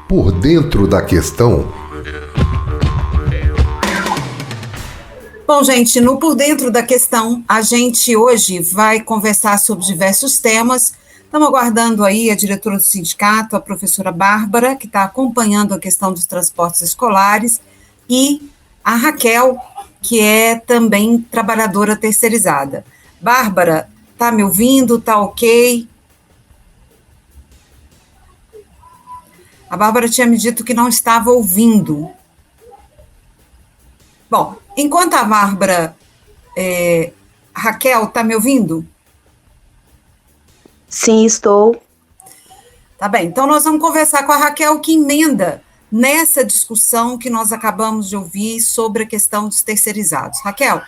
Por dentro da questão. Bom, gente, no Por Dentro da Questão, a gente hoje vai conversar sobre diversos temas. Estamos aguardando aí a diretora do sindicato, a professora Bárbara, que está acompanhando a questão dos transportes escolares, e a Raquel, que é também trabalhadora terceirizada. Bárbara, está me ouvindo? Está ok? A Bárbara tinha me dito que não estava ouvindo. Bom, enquanto a Bárbara... Raquel, está me ouvindo? Sim, estou. Tá bem, então nós vamos conversar com a Raquel, que emenda nessa discussão que nós acabamos de ouvir sobre a questão dos terceirizados. Raquel,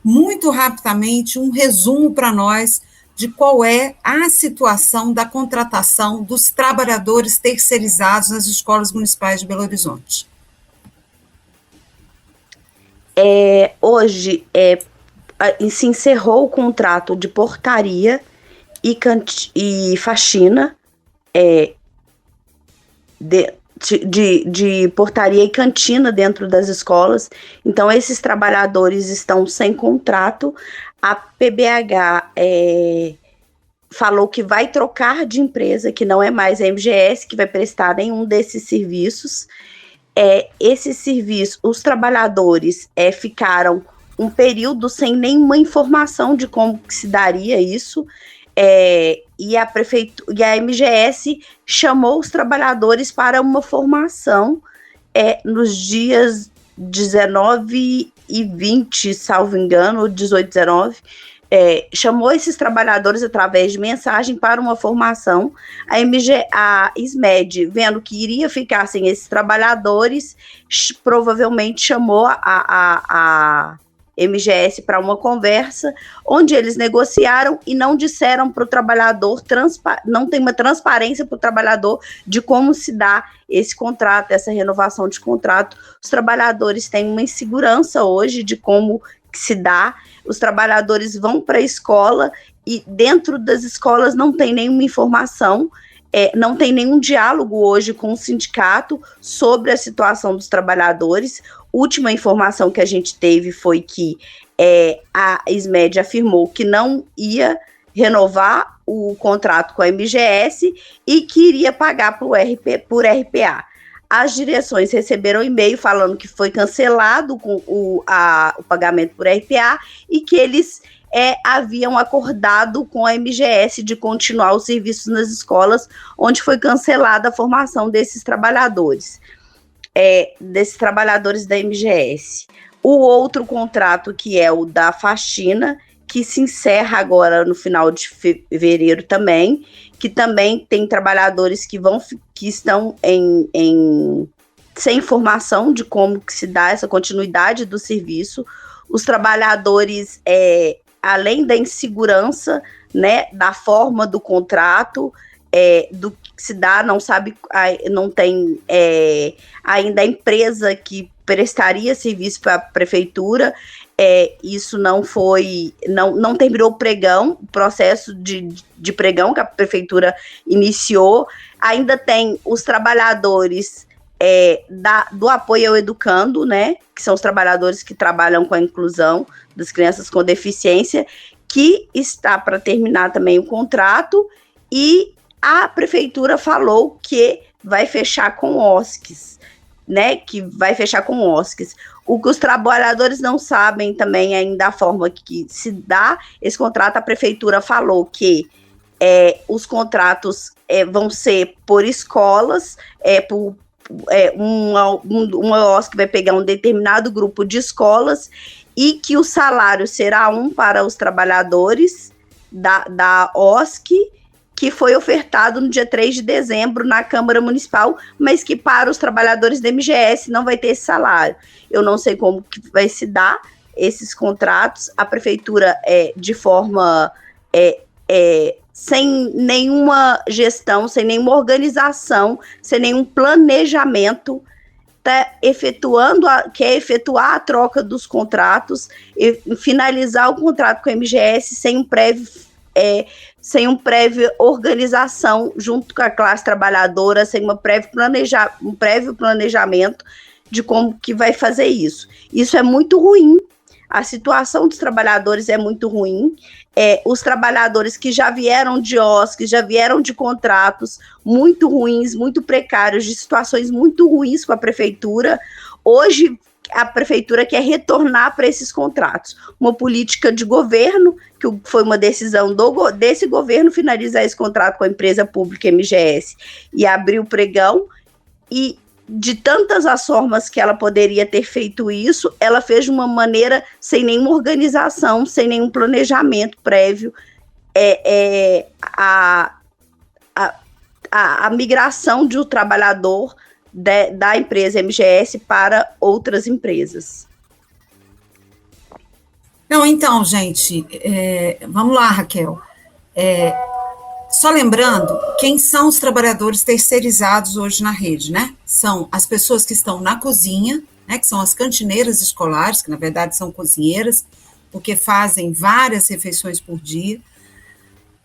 muito rapidamente, um resumo para nós de qual é a situação da contratação dos trabalhadores terceirizados nas escolas municipais de Belo Horizonte. Hoje se encerrou o contrato de portaria e faxina, de portaria e cantina dentro das escolas. Então, esses trabalhadores estão sem contrato. A PBH falou que vai trocar de empresa, que não é mais a MGS que vai prestar nenhum desses serviços. Esse serviço, os trabalhadores ficaram um período sem nenhuma informação de como que se daria isso, e a MGS chamou os trabalhadores para uma formação nos dias 19 e 20, salvo engano, 18 e 19, chamou esses trabalhadores através de mensagem para uma formação. A SMED, vendo que iria ficar sem esses trabalhadores, provavelmente chamou a MGS para uma conversa, onde eles negociaram e não disseram para o trabalhador, não tem uma transparência para o trabalhador de como se dá esse contrato, essa renovação de contrato. Os trabalhadores têm uma insegurança hoje de como se dá. Os trabalhadores vão para a escola e dentro das escolas não tem nenhuma informação, não tem nenhum diálogo hoje com o sindicato sobre a situação dos trabalhadores. Última informação que a gente teve foi que a SMED afirmou que não ia renovar o contrato com a MGS e que iria pagar por RPA. As direções receberam e-mail falando que foi cancelado o pagamento por RPA e que eles haviam acordado com a MGS de continuar os serviços nas escolas, onde foi cancelada a formação desses trabalhadores da MGS. O outro contrato, que é o da faxina, que se encerra agora no final de fevereiro também, que também tem trabalhadores que estão sem informação de como que se dá essa continuidade do serviço. Os trabalhadores, além da insegurança, né, da forma do contrato, do que se dá, não sabe, não tem ainda a empresa que prestaria serviço para a prefeitura. Isso não terminou o processo de pregão que a prefeitura iniciou. Ainda tem os trabalhadores do apoio ao educando, né, que são os trabalhadores que trabalham com a inclusão das crianças com deficiência, que está para terminar também o contrato, e a prefeitura falou que vai fechar com OSCs, né, que vai fechar com OSCs. O que os trabalhadores não sabem também ainda a forma que se dá esse contrato. A prefeitura falou que os contratos vão ser por escolas, uma OSC vai pegar um determinado grupo de escolas e que o salário será para os trabalhadores da OSC, que foi ofertado no dia 3 de dezembro na Câmara Municipal, mas que para os trabalhadores da MGS não vai ter esse salário. Eu não sei como que vai se dar esses contratos. A prefeitura, de forma sem nenhuma gestão, sem nenhuma organização, sem nenhum planejamento, quer efetuar a troca dos contratos e finalizar o contrato com a MGS sem um prévio sem uma prévia organização junto com a classe trabalhadora, sem um prévio planejamento de como que vai fazer isso. Isso é muito ruim. A situação dos trabalhadores é muito ruim. Os trabalhadores que já vieram de OSC, já vieram de contratos muito ruins, muito precários, de situações muito ruins com a prefeitura. Hoje, a prefeitura quer retornar para esses contratos. Uma política de governo, que foi uma decisão desse governo finalizar esse contrato com a empresa pública MGS e abrir o pregão, e de tantas as formas que ela poderia ter feito isso, ela fez de uma maneira sem nenhuma organização, sem nenhum planejamento prévio, a migração de um trabalhador da empresa MGS para outras empresas. Não, então, gente, vamos lá, Raquel. Só lembrando, quem são os trabalhadores terceirizados hoje na rede, né? São as pessoas que estão na cozinha, né, que são as cantineiras escolares, que na verdade são cozinheiras, porque fazem várias refeições por dia.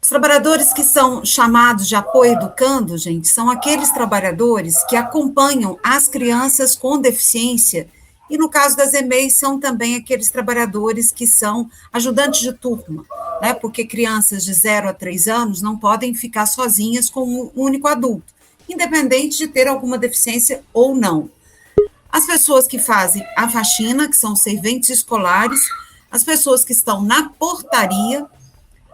Os trabalhadores que são chamados de apoio educando, gente, são aqueles trabalhadores que acompanham as crianças com deficiência, e no caso das EMEIs são também aqueles trabalhadores que são ajudantes de turma, né, porque crianças de 0 a 3 anos não podem ficar sozinhas com um único adulto, independente de ter alguma deficiência ou não. As pessoas que fazem a faxina, que são serventes escolares, as pessoas que estão na portaria,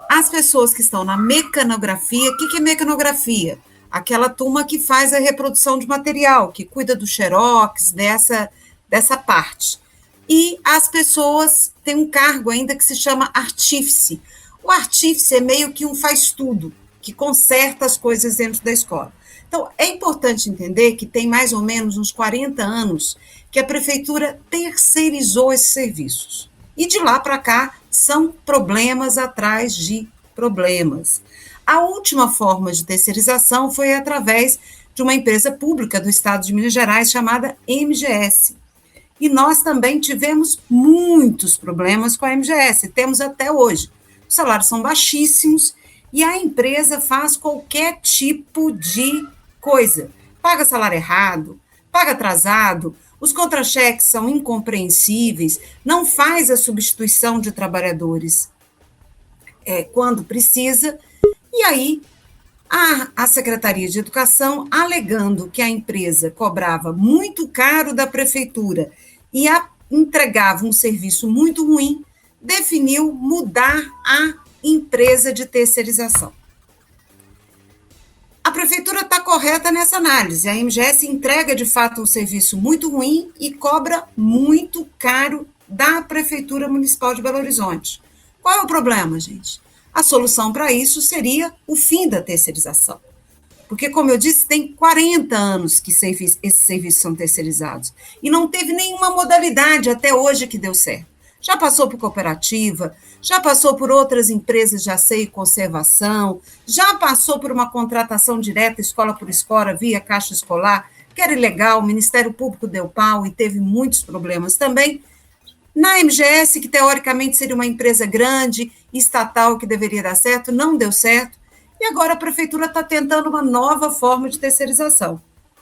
as pessoas que estão na mecanografia. O que é mecanografia? Aquela turma que faz a reprodução de material, que cuida do xerox, dessa parte. E as pessoas têm um cargo ainda que se chama artífice. O artífice é meio que um faz-tudo, que conserta as coisas dentro da escola. Então, é importante entender que tem mais ou menos uns 40 anos que a prefeitura terceirizou esses serviços. E de lá para cá, são problemas atrás de problemas. A última forma de terceirização foi através de uma empresa pública do estado de Minas Gerais chamada MGS. E nós também tivemos muitos problemas com a MGS, temos até hoje. Os salários são baixíssimos e a empresa faz qualquer tipo de coisa. Paga salário errado, paga atrasado, os contra-cheques são incompreensíveis, não faz a substituição de trabalhadores quando precisa, e aí a Secretaria de Educação, alegando que a empresa cobrava muito caro da prefeitura e entregava um serviço muito ruim, definiu mudar a empresa de terceirização. A prefeitura está correta nessa análise. A MGS entrega, de fato, um serviço muito ruim e cobra muito caro da Prefeitura Municipal de Belo Horizonte. Qual é o problema, gente? A solução para isso seria o fim da terceirização. Porque, como eu disse, tem 40 anos que esses serviços são terceirizados. E não teve nenhuma modalidade até hoje que deu certo. Já passou por cooperativa, já passou por outras empresas de asseio e conservação, já passou por uma contratação direta, escola por escola, via caixa escolar, que era ilegal, o Ministério Público deu pau e teve muitos problemas também. Na MGS, que teoricamente seria uma empresa grande, estatal, que deveria dar certo, não deu certo, e agora a prefeitura está tentando uma nova forma de terceirização.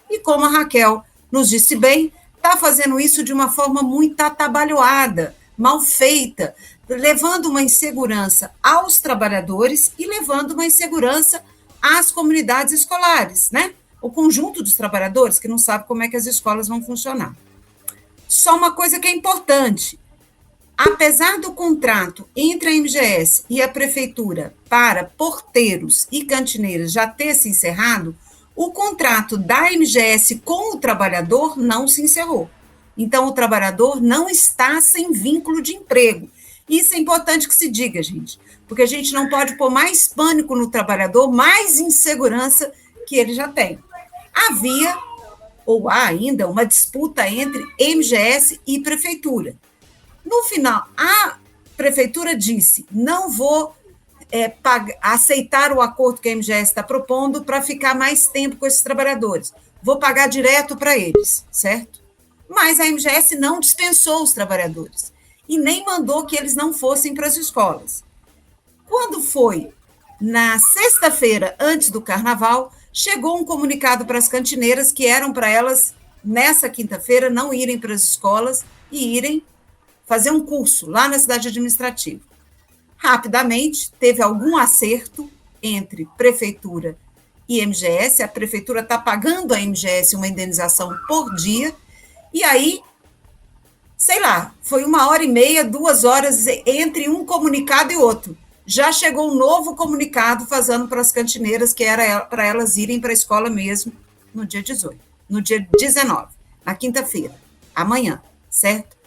E como a Raquel nos disse bem, está fazendo isso de uma forma muito atabalhoada, mal feita, levando uma insegurança aos trabalhadores e levando uma insegurança às comunidades escolares, né? O conjunto dos trabalhadores que não sabe como é que as escolas vão funcionar. Só uma coisa que é importante, apesar do contrato entre a MGS e a prefeitura para porteiros e cantineiras já ter se encerrado, o contrato da MGS com o trabalhador não se encerrou. Então, o trabalhador não está sem vínculo de emprego. Isso é importante que se diga, gente, porque a gente não pode pôr mais pânico no trabalhador, mais insegurança que ele já tem. Havia, ou há ainda, uma disputa entre MGS e prefeitura. No final, a prefeitura disse, não vou aceitar o acordo que a MGS está propondo para ficar mais tempo com esses trabalhadores. Vou pagar direto para eles, certo? Mas a MGS não dispensou os trabalhadores e nem mandou que eles não fossem para as escolas. Quando foi Na sexta-feira, antes do carnaval, chegou um comunicado para as cantineiras que eram para elas, nessa quinta-feira, não irem para as escolas e irem fazer um curso lá na cidade administrativa. Rapidamente, teve algum acerto entre prefeitura e MGS, a prefeitura está pagando à MGS uma indenização por dia, e aí, sei lá, foi 1h30, 2 horas entre um comunicado e outro. Já chegou um novo comunicado fazendo para as cantineiras que era para elas irem para a escola mesmo no dia 18, no dia 19, na quinta-feira, amanhã, certo?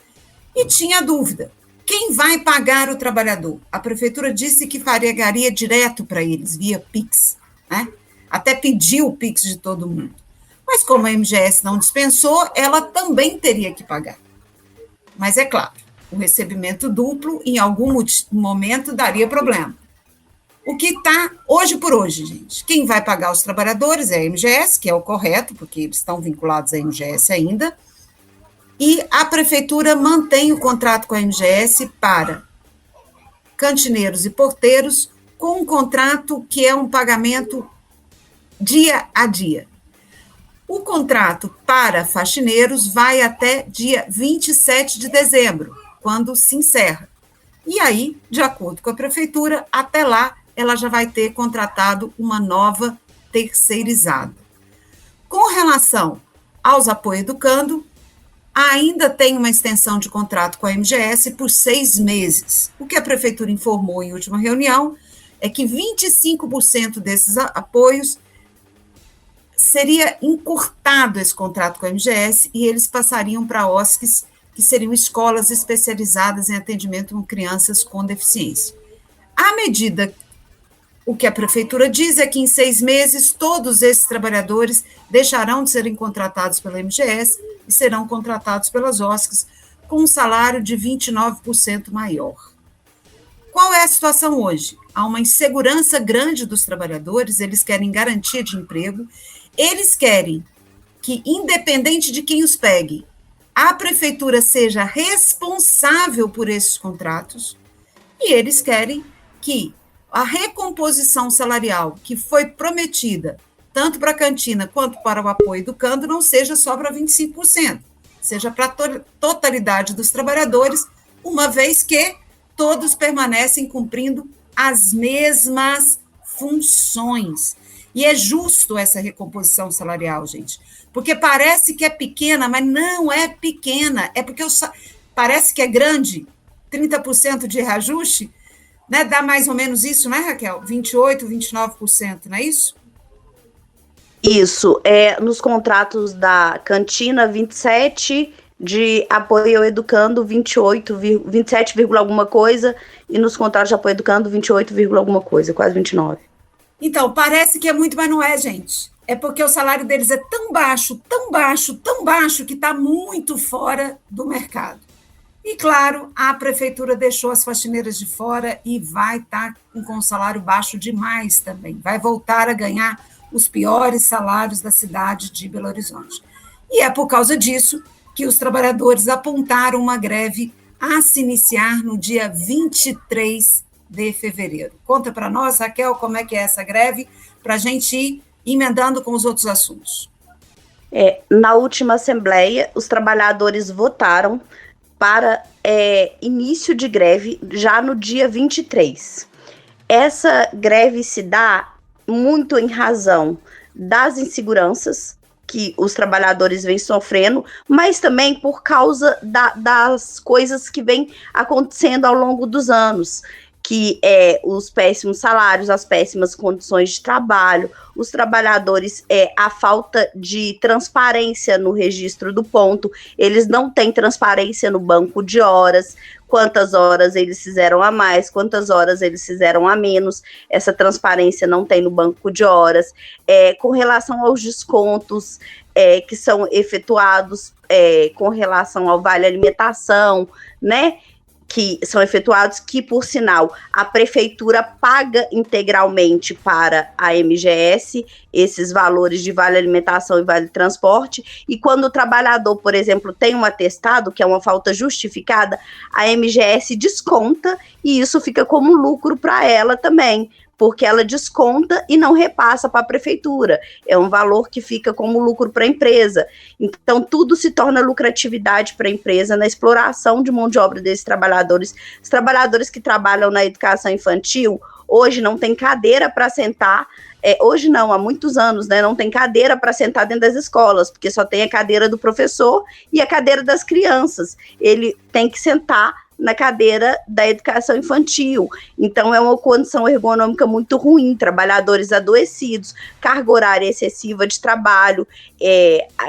E tinha dúvida, quem vai pagar o trabalhador? A prefeitura disse que pagaria direto para eles, via Pix, né? Até pediu o Pix de todo mundo. Mas como a MGS não dispensou, ela também teria que pagar. Mas é claro, o recebimento duplo, em algum momento, daria problema. O que está hoje por hoje, gente? Quem vai pagar os trabalhadores é a MGS, que é o correto, porque eles estão vinculados à MGS ainda, e a prefeitura mantém o contrato com a MGS para cantineiros e porteiros, com um contrato que é um pagamento dia a dia. O contrato para faxineiros vai até dia 27 de dezembro, quando se encerra. E aí, de acordo com a prefeitura, até lá ela já vai ter contratado uma nova terceirizada. Com relação aos apoio educando, ainda tem uma extensão de contrato com a MGS por 6 meses. O que a prefeitura informou em última reunião é que 25% desses apoios seria encurtado esse contrato com a MGS e eles passariam para OSCs, que seriam escolas especializadas em atendimento com crianças com deficiência. À medida, o que a prefeitura diz é que em 6 meses todos esses trabalhadores deixarão de serem contratados pela MGS e serão contratados pelas OSCs com um salário de 29% maior. Qual é a situação hoje? Há uma insegurança grande dos trabalhadores, eles querem garantia de emprego, eles querem que, independente de quem os pegue, a prefeitura seja responsável por esses contratos e eles querem que a recomposição salarial que foi prometida, tanto para a cantina quanto para o apoio educando, não seja só para 25%, seja para a totalidade dos trabalhadores, uma vez que todos permanecem cumprindo as mesmas funções. E é justo essa recomposição salarial, gente, porque parece que é pequena, mas não é pequena, é porque parece que é grande, 30% de reajuste, né? Dá mais ou menos isso, né, Raquel? 28%, 29%, não é isso? Isso, nos contratos da cantina, 27%, de apoio ao educando, 27, alguma coisa, e nos contratos de apoio ao educando, 28, alguma coisa, quase 29%. Então, parece que é muito, mas não é, gente. É porque o salário deles é tão baixo, tão baixo, tão baixo, que está muito fora do mercado. E, claro, a prefeitura deixou as faxineiras de fora e vai estar com um salário baixo demais também. Vai voltar a ganhar os piores salários da cidade de Belo Horizonte. E é por causa disso que os trabalhadores apontaram uma greve a se iniciar no dia 23 de fevereiro. Conta para nós, Raquel, como é que é essa greve, para a gente ir emendando com os outros assuntos. Na última assembleia, os trabalhadores votaram para início de greve já no dia 23. Essa greve se dá muito em razão das inseguranças que os trabalhadores vêm sofrendo, mas também por causa das coisas que vêm acontecendo ao longo dos anos, que os péssimos salários, as péssimas condições de trabalho, os trabalhadores, a falta de transparência no registro do ponto, eles não têm transparência no banco de horas, quantas horas eles fizeram a mais, quantas horas eles fizeram a menos, essa transparência não tem no banco de horas. Com relação aos descontos que são efetuados com relação ao vale alimentação, né, que são efetuados, que, por sinal, a prefeitura paga integralmente para a MGS esses valores de vale alimentação e vale transporte, e quando o trabalhador, por exemplo, tem um atestado, que é uma falta justificada, a MGS desconta, e isso fica como lucro para ela também, porque ela desconta e não repassa para a prefeitura. É um valor que fica como lucro para a empresa. Então, tudo se torna lucratividade para a empresa na exploração de mão de obra desses trabalhadores. Os trabalhadores que trabalham na educação infantil, hoje não tem cadeira para sentar. Hoje não, há muitos anos, né, não tem cadeira para sentar dentro das escolas, porque só tem a cadeira do professor e a cadeira das crianças. Ele tem que sentar na cadeira da educação infantil. Então, é uma condição ergonômica muito ruim, trabalhadores adoecidos, carga horária excessiva de trabalho,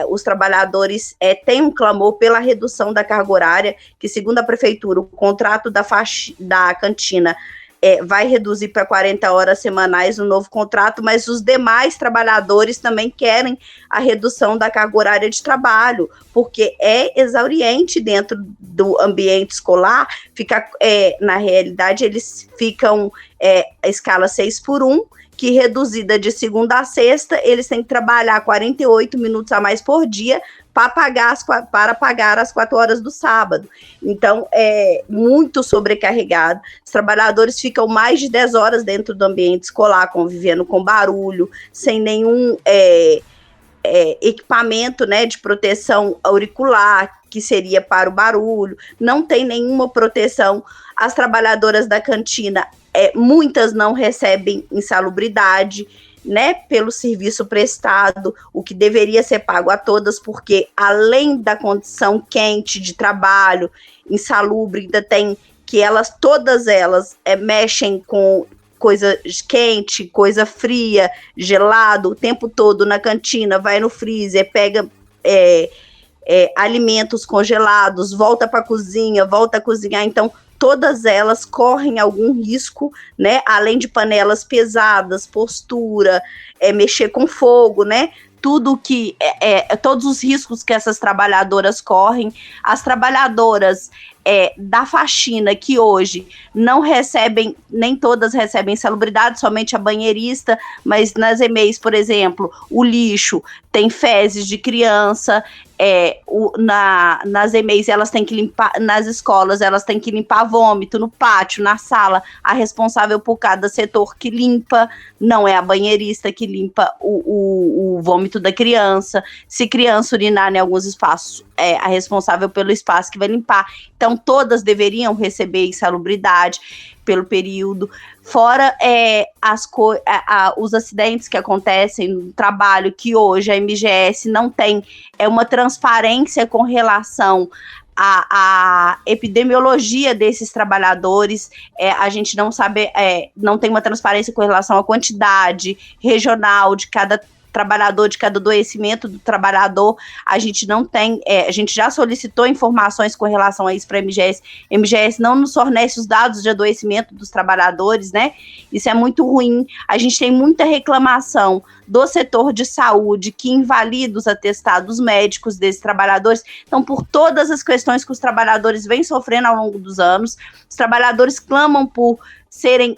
os trabalhadores têm um clamor pela redução da carga horária, que, segundo a prefeitura, o contrato da cantina vai reduzir para 40 horas semanais no novo contrato, mas os demais trabalhadores também querem a redução da carga horária de trabalho, porque é exauriente dentro do ambiente escolar, na realidade eles ficam a escala 6x1, que reduzida de segunda a sexta, eles têm que trabalhar 48 minutos a mais por dia para pagar as 4 horas do sábado. Então, é muito sobrecarregado. Os trabalhadores ficam mais de 10 horas dentro do ambiente escolar, convivendo com barulho, sem nenhum equipamento, né, de proteção auricular, que seria para o barulho, não tem nenhuma proteção. As trabalhadoras da cantina, muitas não recebem insalubridade, né, pelo serviço prestado, o que deveria ser pago a todas, porque além da condição quente de trabalho, insalubre, ainda tem que todas elas mexem com coisa quente, coisa fria, gelado, o tempo todo na cantina, vai no freezer, pega alimentos congelados, volta para a cozinha, volta a cozinhar. Então, todas elas correm algum risco, né? Além de panelas pesadas, postura, mexer com fogo, né? Tudo que todos os riscos que essas trabalhadoras correm. As trabalhadoras da faxina, que hoje não recebem, nem todas recebem insalubridade, somente a banheirista, mas nas EMEIs, por exemplo, o lixo tem fezes de criança. Nas EMEIs elas têm que limpar, nas escolas elas têm que limpar vômito, no pátio, na sala, a responsável por cada setor que limpa, não é a banheirista que limpa o vômito da criança. Se criança urinar em alguns espaços, é a responsável pelo espaço que vai limpar. Então, todas deveriam receber insalubridade pelo período, fora os acidentes que acontecem no trabalho, que hoje a MGS não tem uma transparência com relação à epidemiologia desses trabalhadores. A gente não sabe, não tem uma transparência com relação à quantidade regional de cada trabalhador, de cada adoecimento do trabalhador. A gente não tem, a gente já solicitou informações com relação a isso para a MGS. A MGS não nos fornece os dados de adoecimento dos trabalhadores, né? Isso é muito ruim. A gente tem muita reclamação do setor de saúde, que invalida os atestados médicos desses trabalhadores. Então, por todas as questões que os trabalhadores vêm sofrendo ao longo dos anos, os trabalhadores clamam por serem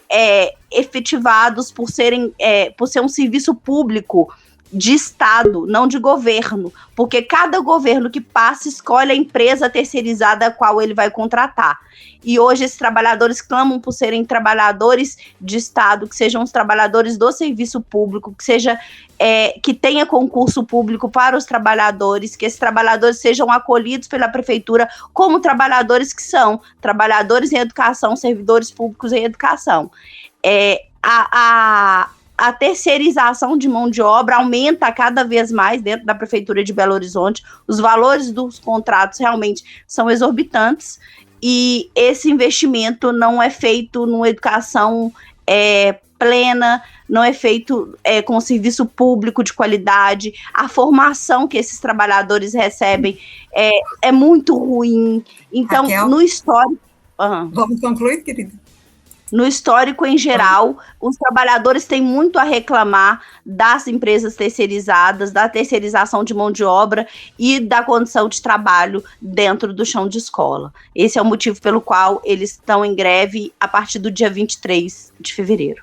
efetivados, por ser um serviço público de Estado, não de governo, porque cada governo que passa escolhe a empresa terceirizada a qual ele vai contratar. E hoje esses trabalhadores clamam por serem trabalhadores de Estado, que sejam os trabalhadores do serviço público, que tenha concurso público para os trabalhadores, que esses trabalhadores sejam acolhidos pela prefeitura como trabalhadores que são, trabalhadores em educação, servidores públicos em educação. A terceirização de mão de obra aumenta cada vez mais dentro da Prefeitura de Belo Horizonte. Os valores dos contratos realmente são exorbitantes e esse investimento não é feito numa educação plena, não é feito com serviço público de qualidade. A formação que esses trabalhadores recebem é muito ruim. Então, Raquel, no histórico... Vamos concluir, querida? No histórico, em geral, os trabalhadores têm muito a reclamar das empresas terceirizadas, da terceirização de mão de obra e da condição de trabalho dentro do chão de escola. Esse é o motivo pelo qual eles estão em greve a partir do dia 23 de fevereiro.